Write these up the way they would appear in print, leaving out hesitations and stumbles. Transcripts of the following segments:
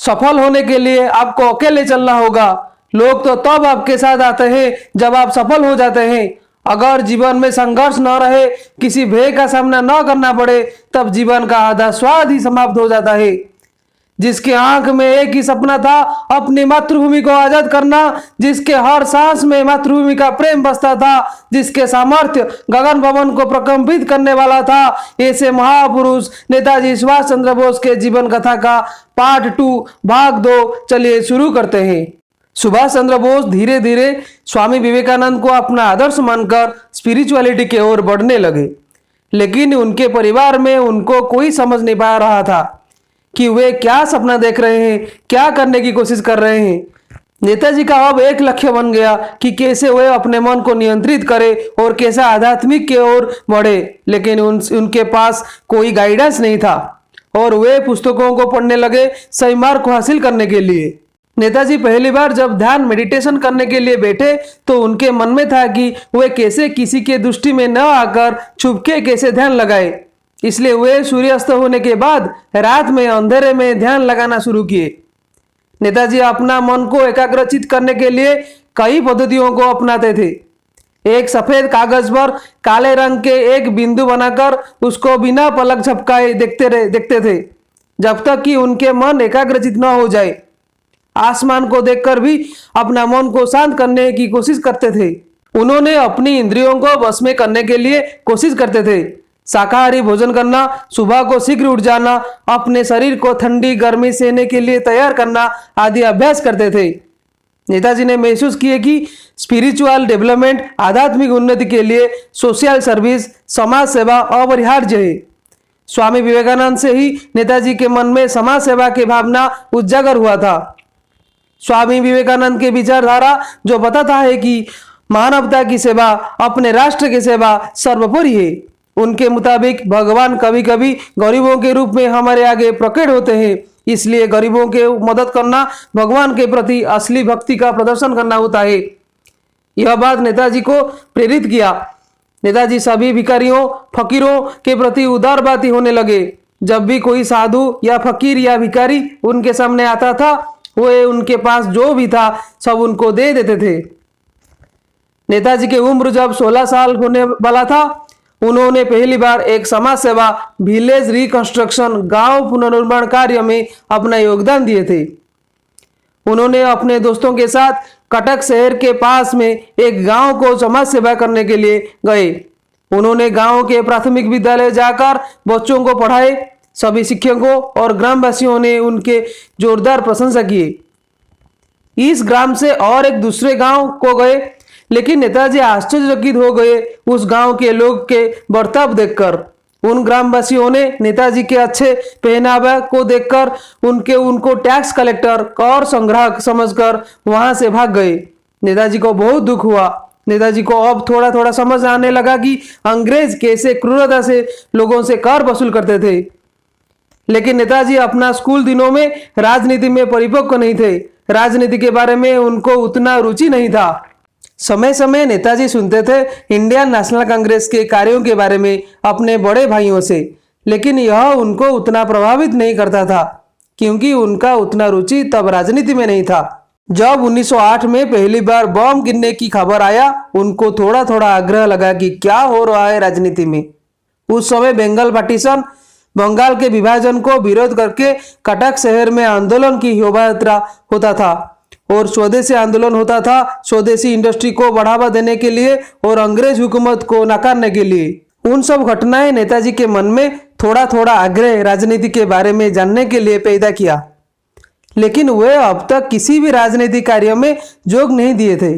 सफल होने के लिए आपको अकेले चलना होगा। लोग तो तब आपके साथ आते हैं जब आप सफल हो जाते हैं। अगर जीवन में संघर्ष न रहे, किसी भय का सामना न करना पड़े, तब जीवन का आधा स्वाद ही समाप्त हो जाता है। जिसके आंख में एक ही सपना था, अपनी मातृभूमि को आजाद करना, जिसके हर सांस में मातृभूमि का प्रेम बसता था, जिसके सामर्थ्य गगन भवन को प्रकंपित करने वाला था, ऐसे महापुरुष नेताजी सुभाष चंद्र बोस के जीवन कथा का पार्ट 2 भाग 2 चलिए शुरू करते हैं। सुभाष चंद्र बोस धीरे धीरे स्वामी विवेकानंद को अपना आदर्श मानकर स्पिरिचुअलिटी की ओर बढ़ने लगे, लेकिन उनके परिवार में उनको कोई समझ नहीं पा रहा था कि वे क्या सपना देख रहे हैं, क्या करने की कोशिश कर रहे हैं। नेताजी का अब एक लक्ष्य बन गया कि कैसे वे अपने मन को नियंत्रित करें और कैसे आध्यात्मिक की ओर बढ़े, लेकिन उनके पास कोई गाइडेंस नहीं था और वे पुस्तकों को पढ़ने लगे सही मार्ग को हासिल करने के लिए। नेताजी पहली बार जब ध्यान मेडिटेशन करने के लिए बैठे तो उनके मन में था कि वे कैसे किसी के दृष्टि में न आकर छुपके कैसे ध्यान लगाए। इसलिए वे सूर्यास्त होने के बाद रात में अंधेरे में ध्यान लगाना शुरू किए। नेताजी अपना मन को एकाग्रचित करने के लिए कई पद्धतियों को अपनाते थे। एक सफेद कागज पर काले रंग के एक बिंदु बनाकर उसको बिना पलक झपकाए देखते थे जब तक कि उनके मन एकाग्रचित न हो जाए। आसमान को देखकर भी अपना मन को शांत करने की कोशिश करते थे। उन्होंने अपनी इंद्रियों को बस में करने के लिए कोशिश करते थे। शाकाहारी भोजन करना, सुबह को शीघ्र उठ जाना, अपने शरीर को ठंडी गर्मी सहने के लिए तैयार करना आदि अभ्यास करते थे। नेताजी ने महसूस किए कि स्पिरिचुअल डेवलपमेंट, आध्यात्मिक उन्नति के लिए सोशल सर्विस, समाज सेवा अपरिहार्य है। स्वामी विवेकानंद से ही नेताजी के मन में समाज सेवा की भावना उजागर हुआ था। स्वामी विवेकानंद की विचारधारा जो बताता है कि मानवता की सेवा, अपने राष्ट्र की सेवा सर्वोपरि है। उनके मुताबिक भगवान कभी कभी गरीबों के रूप में हमारे आगे प्रकट होते हैं, इसलिए गरीबों के मदद करना भगवान के प्रति असली भक्ति का प्रदर्शन करना होता है। यह बात नेताजी को प्रेरित किया। नेताजी सभी भिखारियों, फकीरों के प्रति उदारवादी होने लगे। जब भी कोई साधु या फकीर या भिखारी उनके सामने आता था, वे उनके पास जो भी था सब उनको दे देते थे। नेताजी की उम्र जब 16 साल होने वाला था, उन्होंने पहली बार एक समाज सेवा विलेज रिकंस्ट्रक्शन, गांव पुनर्निर्माण कार्य में अपना योगदान दिए थे। उन्होंने अपने दोस्तों के साथ कटक शहर के पास में एक गांव को समाज सेवा करने के लिए गए। उन्होंने गांव के प्राथमिक विद्यालय जाकर बच्चों को पढ़ाए। सभी शिक्षकों और ग्रामवासियों ने उनके जोरदार प्रशंसा की। इस ग्राम से और एक दूसरे गांव को गए, लेकिन नेताजी आश्चर्यचकित हो गए उस गांव के लोग के बर्ताव देखकर। उन ग्रामवासियों ने नेताजी के अच्छे पहनावा को देखकर उनको टैक्स कलेक्टर, कर संग्राहक समझकर वहां से भाग गए। नेताजी को बहुत दुख हुआ। नेताजी को अब थोड़ा थोड़ा समझ आने लगा कि अंग्रेज कैसे क्रूरता से लोगों से कर वसूल करते थे। लेकिन नेताजी अपना स्कूल दिनों में राजनीति में परिपक्व नहीं थे। राजनीति के बारे में उनको उतना रुचि नहीं था। समय समय नेताजी सुनते थे इंडियन नेशनल कांग्रेस के कार्यों के बारे में अपने बड़े भाइयों से, लेकिन यह उनको उतना प्रभावित नहीं करता था क्योंकि उनका उतना रुचि तब राजनीति में नहीं था। जब 1908 में पहली बार बम गिरने की खबर आया, उनको थोड़ा थोड़ा आग्रह लगा कि क्या हो रहा है राजनीति में। उस समय बंगाल पार्टीशन, बंगाल के विभाजन को विरोध करके कटक शहर में आंदोलन की शोभा यात्रा होता था और स्वदेशी आंदोलन होता था, स्वदेशी इंडस्ट्री को बढ़ावा देने के लिए और अंग्रेज हुकूमत को नकारने के लिए। उन सब घटनाएं नेताजी के मन में थोड़ा थोड़ा आग्रह राजनीति के बारे में जानने के लिए पैदा किया, लेकिन वे अब तक किसी भी राजनीतिक कार्य में जोग नहीं दिए थे।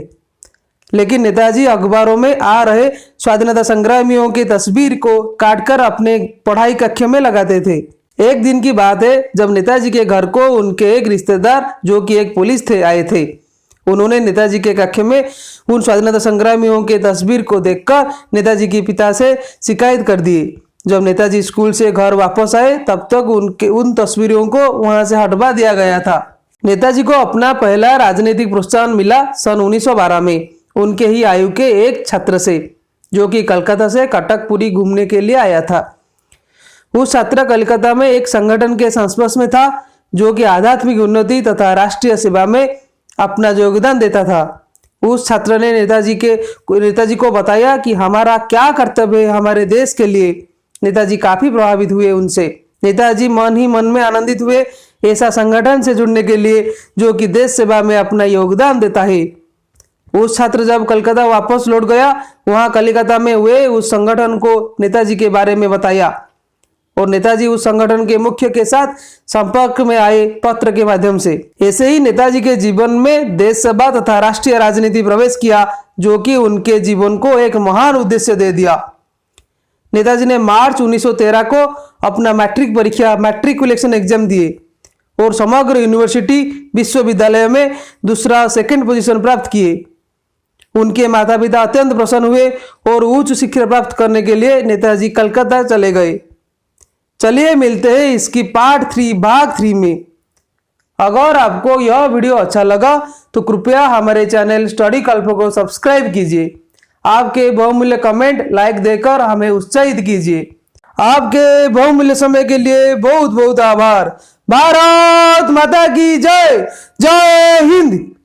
लेकिन नेताजी अखबारों में आ रहे स्वाधीनता संग्रामियों की तस्वीर को काटकर अपने पढ़ाई कक्ष में लगाते थे। एक दिन की बात है जब नेताजी के घर को उनके एक रिश्तेदार, जो कि एक पुलिस थे, आए थे। उन्होंने नेताजी के कक्ष में उन स्वाधीनता संग्रामियों के तस्वीर को देखकर नेताजी के पिता से शिकायत कर दिए। जब नेताजी स्कूल से घर वापस आए तब तक उन तस्वीरों को वहां से हटवा दिया गया था। नेताजी को अपना पहला राजनीतिक प्रोत्साहन मिला सन 1912 में उनके ही आयु के एक छात्र से, जो कि कलकत्ता से कटकपुरी घूमने के लिए आया था। उस छात्र कलकत्ता में एक संगठन के संस्पर्श में था जो कि आध्यात्मिक उन्नति तथा राष्ट्रीय सेवा में अपना योगदान देता था। उस छात्र ने नेताजी को बताया कि हमारा क्या कर्तव्य है हमारे देश के लिए। नेताजी काफी प्रभावित हुए उनसे। नेताजी मन ही मन में आनंदित हुए ऐसा संगठन से जुड़ने के लिए जो कि देश सेवा में अपना योगदान देता है। उस छात्र जब कलकत्ता वापस लौट गया, वहां कलकत्ता में हुए उस संगठन को नेताजी के बारे में बताया और नेताजी उस संगठन के मुख्य के साथ संपर्क में आए पत्र के माध्यम से। ऐसे ही नेताजी के जीवन में देश सेवा तथा राष्ट्रीय राजनीति प्रवेश किया, जो कि उनके जीवन को एक महान उद्देश्य दे दिया। नेताजी ने मार्च 1913 को अपना मैट्रिक परीक्षा मैट्रिकुलेशन एग्जाम दिए और समग्र यूनिवर्सिटी विश्वविद्यालय में दूसरा सेकंड पोजीशन प्राप्त किए। उनके माता पिता अत्यंत प्रसन्न हुए और उच्च शिक्षा प्राप्त करने के लिए नेताजी कलकत्ता चले गए। चलिए मिलते हैं इसकी पार्ट 3 भाग 3 में। अगर आपको यह वीडियो अच्छा लगा तो कृपया हमारे चैनल स्टडी कल्प को सब्सक्राइब कीजिए। आपके बहुमूल्य कमेंट लाइक देकर हमें उत्साहित कीजिए। आपके बहुमूल्य समय के लिए बहुत बहुत आभार। भारत माता की जय। जय हिंद।